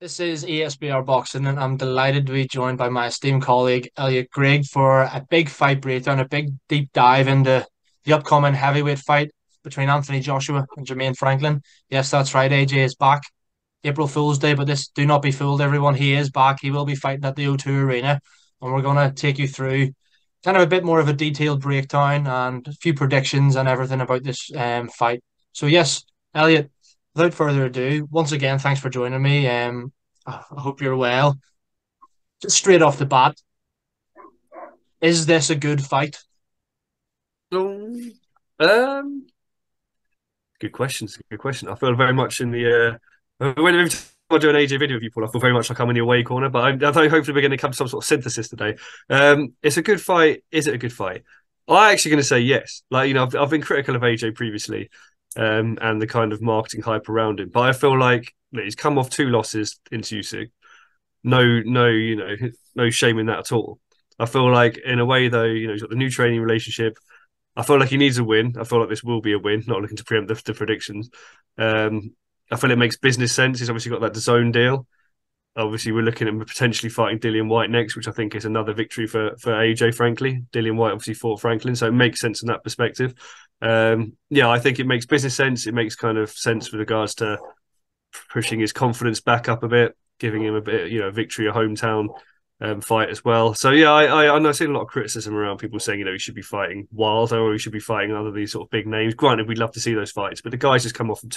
This is ESBR Boxing, and I'm delighted to be joined by my esteemed colleague Elliott for a big fight breakdown, a big deep dive into the upcoming heavyweight fight between Anthony Joshua and Jermaine Franklin. Yes, that's right, AJ is back. April Fool's Day, but this do not be fooled, everyone. He is back. He will be fighting at the O2 Arena, and we're going to take you through kind of a bit more of a detailed breakdown and a few predictions and everything about this fight. So yes, Elliot, without further ado, once again, thanks for joining me. I hope you're well. Just straight off the bat, is this a good fight? Oh, um, good question. Good question. I feel very much in the every time I do an AJ video with you, Paul, I feel very much like I'm in the away corner. But I think hopefully we're going to come to some sort of synthesis today. It's a good fight. Is it a good fight? I'm actually going to say yes. Like I've been critical of AJ previously, and the kind of marketing hype around him. But I feel like he's come off two losses into Usyk. No, no shame in that at all. I feel like in a way though, he's got the new training relationship. I feel like he needs a win. I feel like this will be a win. Not looking to preempt the predictions. I feel it makes business sense. He's obviously got that DAZN deal. Obviously, we're looking at potentially fighting Dillian White next, which I think is another victory for AJ. Frankly, Dillian White obviously fought Franklin, so it makes sense in that perspective. Yeah, I think it makes business sense. It makes kind of sense with regards to pushing his confidence back up a bit, giving him a bit, victory, a hometown fight as well. So yeah, I know I've seen a lot of criticism around people saying he should be fighting Wilder or he should be fighting other these sort of big names. Granted, we'd love to see those fights, but the guy's just come off from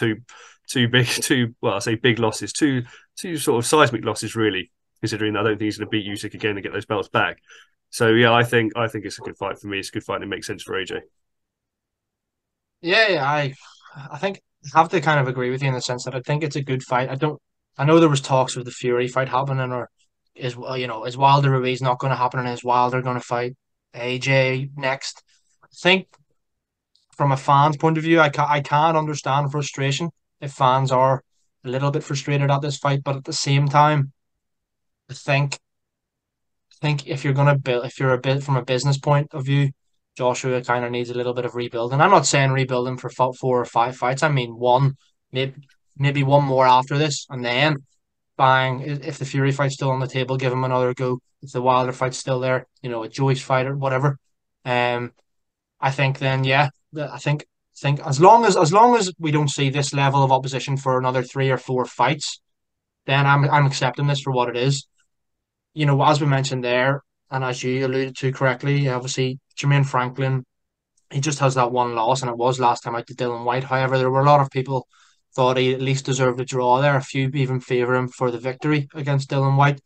I say big losses, two sort of seismic losses really. Considering I don't think he's going to beat Usyk again and get those belts back. So yeah, I think it's a good fight for me. It's a good fight and it makes sense for AJ. I think I have to kind of agree with you in the sense that I think it's a good fight. I know there was talks of the Fury fight happening, or is Wilder Ruiz not going to happen, and is Wilder going to fight AJ next? I think from a fan's point of view, I can understand frustration if fans are a little bit frustrated at this fight, but at the same time, I think if you're gonna build, if you're a bit from a business point of view, Joshua kind of needs a little bit of rebuilding. I'm not saying rebuilding for 4 or 5 fights. I mean one, maybe one more after this, and then bang. If the Fury fight's still on the table, give him another go. If the Wilder fight's still there, a Joyce fight or whatever. Um, I think then yeah, I think as long as we don't see this level of opposition for another 3 or 4 fights, then I'm accepting this for what it is. As we mentioned there, and as you alluded to correctly, obviously Jermaine Franklin, he just has that one loss, and it was last time out to Dylan White. However, there were a lot of people thought he at least deserved a draw there. A few even favour him for the victory against Dylan White.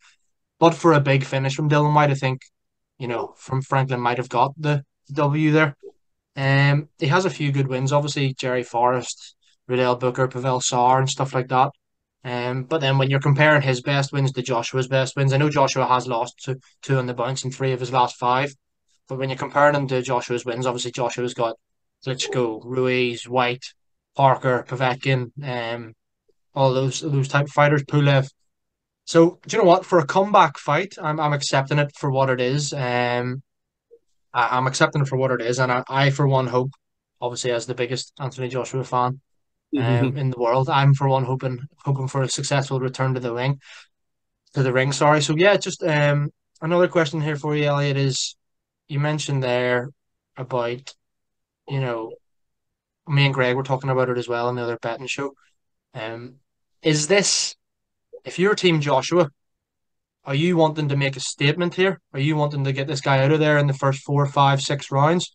But for a big finish from Dylan White, I think, from Franklin might have got the W there. He has a few good wins, obviously Jerry Forrest, Riddell Booker, Pavel Sar, and stuff like that. But then when you're comparing his best wins to Joshua's best wins, I know Joshua has lost two on the bounce in 3 of his last 5. But when you're comparing him to Joshua's wins, obviously Joshua's got Klitschko, Ruiz, White, Parker, Povetkin, all those type of fighters, Pulev. So do you know what? For a comeback fight, I'm accepting it for what it is. I'm accepting it for what it is, and I for one hope, obviously as the biggest Anthony Joshua fan in the world, I'm for one hoping for a successful return to the ring. Sorry. So yeah, just another question here for you, Elliot, is you mentioned there about you know me and Greg were talking about it as well in the other betting show. Um, is this if you're Team Joshua? Are you wanting to make a statement here? Are you wanting to get this guy out of there in the first 4, 5, 6 rounds?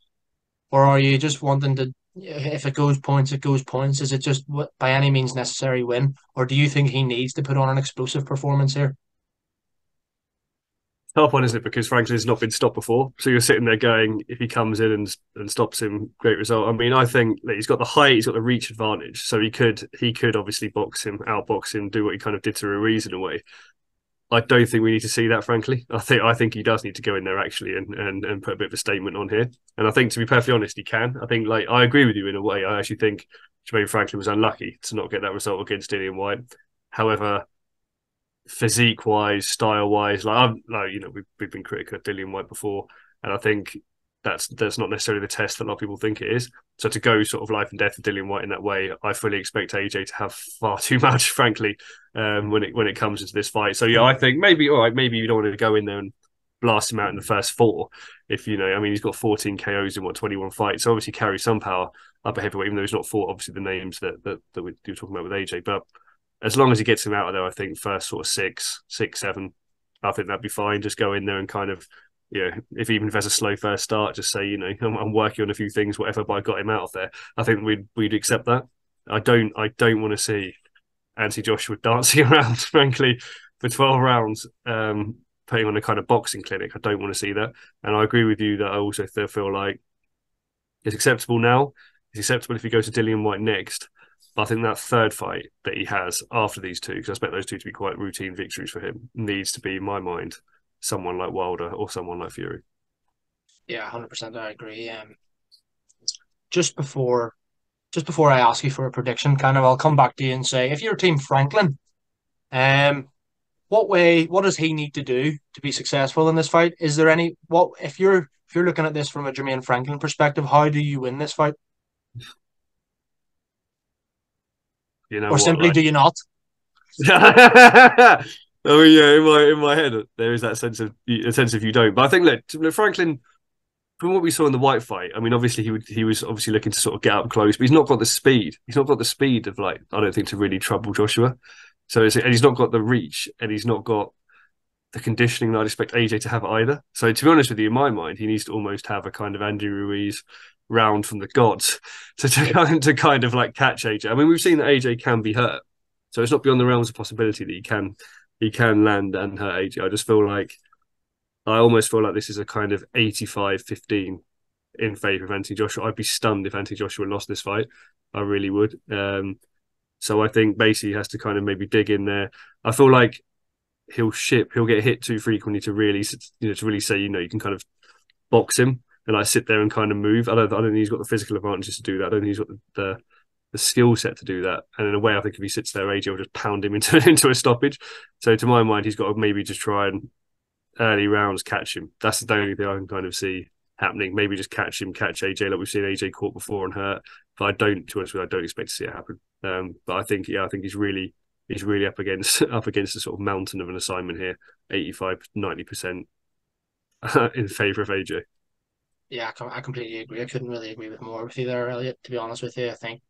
Or are you just wanting to, if it goes points, it goes points? Is it just by any means necessary win? Or do you think he needs to put on an explosive performance here? Tough one, isn't it? Because Franklin's not been stopped before. So you're sitting there going, if he comes in and stops him, great result. I mean, I think that he's got the height, he's got the reach advantage. So he could obviously outbox him, do what he kind of did to Ruiz in a way. I don't think we need to see that, frankly. I think he does need to go in there actually and put a bit of a statement on here. And I think to be perfectly honest, he can. I think I agree with you in a way. I actually think Jermaine Franklin was unlucky to not get that result against Dillian White. However, physique wise, style wise, we've been critical of Dillian White before, and I think that's not necessarily the test that a lot of people think it is. So to go sort of life and death with Dillian White in that way, I fully expect AJ to have far too much, frankly, when it comes into this fight. So yeah, I think maybe all right, maybe you don't want to go in there and blast him out in the first four. If you know, I mean, he's got 14 KOs in 21 fights, so obviously carries some power up a heavyweight, even though he's not fought obviously the names that we were talking about with AJ. But as long as he gets him out of there, I think first sort of six, seven, I think that'd be fine. Just go in there and kind of if even if there's a slow first start, just say, I'm working on a few things, whatever, but I got him out of there. I think we'd accept that. I don't want to see Anthony Joshua dancing around, frankly, for 12 rounds, putting on a kind of boxing clinic. I don't want to see that. And I agree with you that I also feel like it's acceptable now. It's acceptable if he goes to Dillian White next. But I think that third fight that he has after these two, because I expect those two to be quite routine victories for him, needs to be, in my mind, someone like Wilder or someone like Fury. Yeah, 100%. I agree. Just before just before I ask you for a prediction, kind of, I'll come back to you and say, if you're Team Franklin, um, what does he need to do to be successful in this fight? Is there any what if you're looking at this from a Jermaine Franklin perspective, how do you win this fight, You know or what? simply Like, do you not? I mean, yeah, in my head, there is that sense of you don't. But I think look, Franklin, from what we saw in the White fight, I mean, obviously he was obviously looking to sort of get up close, but he's not got the speed. He's not got the speed of like I don't think to really trouble Joshua. And he's not got the reach, and he's not got the conditioning that I'd expect AJ to have either. So to be honest with you, in my mind, he needs to almost have a kind of Andy Ruiz round from the gods to kind of like catch AJ. I mean, we've seen that AJ can be hurt, so it's not beyond the realms of possibility that he can land and hurt AJ. I almost feel like this is a kind of 85-15 in favour of Anthony Joshua. I'd be stunned if Anthony Joshua lost this fight. I really would. So I think basically he has to kind of maybe dig in there. I feel like he'll get hit too frequently to really say, you can kind of box him and like sit there and kind of move. I don't think he's got the physical advantages to do that. I don't think he's got the skill set to do that. And in a way, I think if he sits there, AJ will just pound him into a stoppage. So to my mind, he's got to maybe just try and early rounds catch him. That's the only thing I can kind of see happening. Maybe just catch AJ like we've seen AJ caught before and hurt. But to be honest with you, I don't expect to see it happen. But I think he's really up against a sort of mountain of an assignment here, 85-90% in favour of AJ. Yeah, I completely agree. I couldn't really agree with more with you there, Elliot. To be honest with you, I think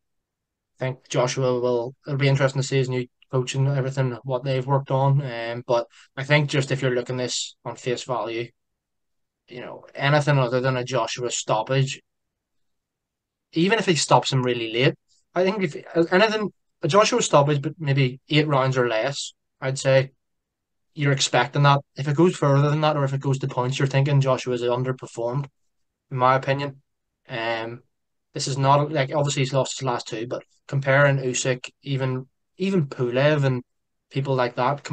Joshua will. It'll be interesting to see his new coach and everything what they've worked on. But I think just if you're looking this on face value, anything other than a Joshua stoppage, even if he stops him really late, I think if anything a Joshua stoppage, but maybe 8 rounds or less, I'd say you're expecting that. If it goes further than that, or if it goes to points, you're thinking Joshua's underperformed, in my opinion. Um, this is not like obviously he's lost his last two, but comparing Usyk, even Pulev and people like that,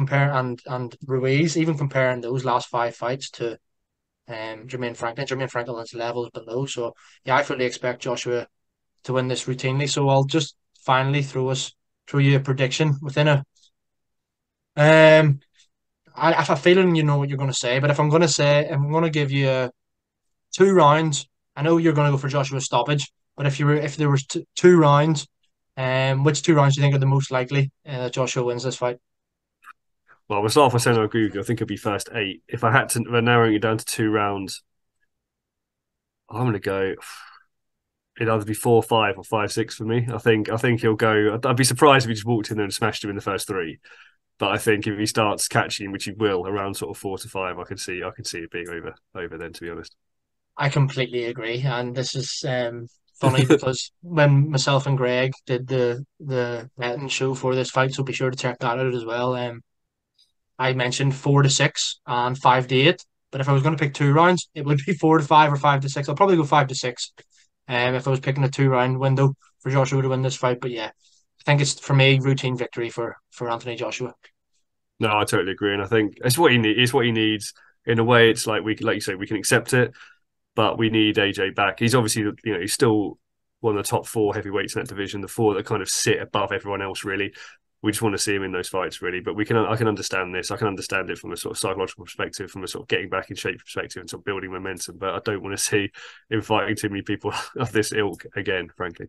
and Ruiz, even comparing those last 5 fights to Jermaine Franklin. Jermaine Franklin's levels below. So yeah, I fully expect Joshua to win this routinely. So I'll just finally throw you a prediction within a um. I have a feeling you know what you're going to say, but if I'm going to give you 2 rounds, I know you're going to go for Joshua stoppage, but if there was 2 rounds, which 2 rounds do you think are the most likely that Joshua wins this fight? Well, we'll start off by saying I agree with you. I think it'll be first 8. If I had to, we're narrowing it down to 2 rounds, I'm going to go. It'd either be 4-5 or 5-6 for me. I think he'll go. I'd be surprised if he just walked in there and smashed him in the first 3. But I think if he starts catching, which he will, around sort of 4-5, I can see it being over then. To be honest. I completely agree, and this is funny because when myself and Greg did the betting show for this fight, so be sure to check that out as well. I mentioned 4-6 and 5-8, but if I was going to pick 2 rounds, it would be 4-5 or 5-6. I'll probably go 5-6. If I was picking a 2 round window for Joshua to win this fight, but yeah, I think it's for me routine victory for Anthony Joshua. No, I totally agree, and I think it's what he needs. It's what he needs. In a way, it's like you say, we can accept it, but we need AJ back. He's obviously, he's still one of the top 4 heavyweights in that division, the 4 that kind of sit above everyone else, really. we just want to see him in those fights, really. But I can understand this. I can understand it from a sort of psychological perspective, from a sort of getting back in shape perspective, and sort of building momentum. But I don't want to see him fighting too many people of this ilk again, frankly.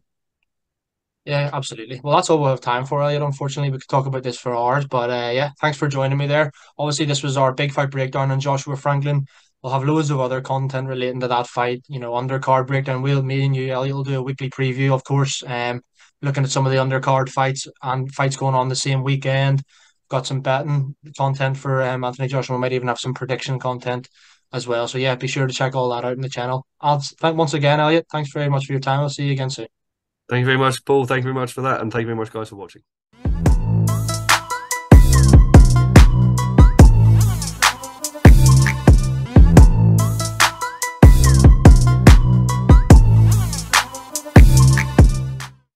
Yeah, absolutely. Well, that's all we'll have time for, Elliot. Unfortunately, we could talk about this for hours, but yeah, thanks for joining me there. Obviously, this was our big fight breakdown on Joshua Franklin. We'll have loads of other content relating to that fight, undercard breakdown. Me and you, Elliot, will do a weekly preview, of course, looking at some of the undercard fights and fights going on the same weekend. Got some betting content for Anthony Joshua. We might even have some prediction content as well. So yeah, be sure to check all that out in the channel. I'll thank once again, Elliot. Thanks very much for your time. I'll see you again soon. Thank you very much, Paul. Thank you very much for that, and thank you very much, guys, for watching.